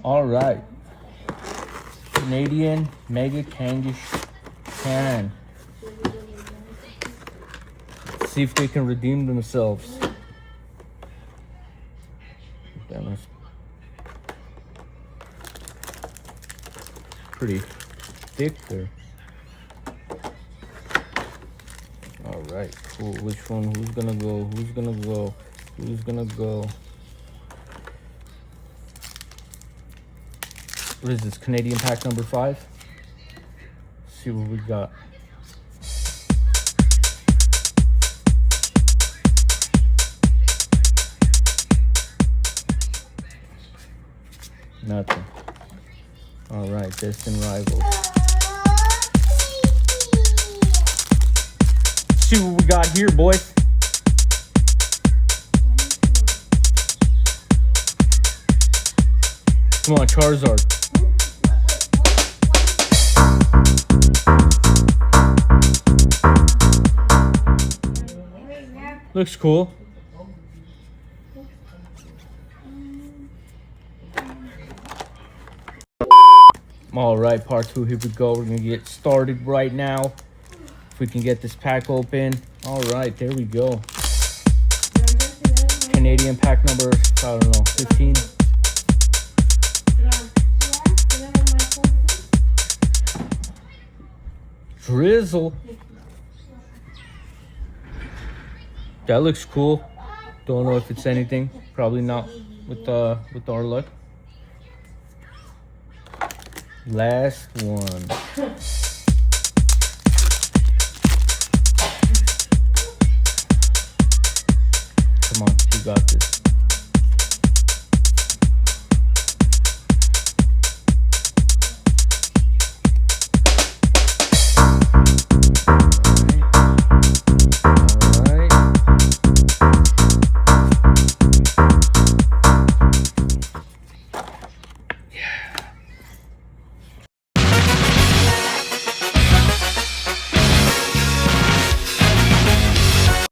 All right. Canadian Mega Kangaskhan. Can. Let's see if they can redeem themselves. That was pretty thick there. All right, cool. Which one? Who's gonna go? Who's gonna go? Who's gonna go? What is this? Canadian pack number 5? Let's see what we got. Nothing. All right, Destined Rivals. See what we got here, boys. Come on, Charizard. Looks cool. All right, part 2, here we go. We're gonna get started right now. If we can get this pack open. All right, there we go. Canadian pack number, I don't know, 15. Drizzle. That looks cool. Don't know if it's anything. Probably not with our luck. Last one. Come on, you got this.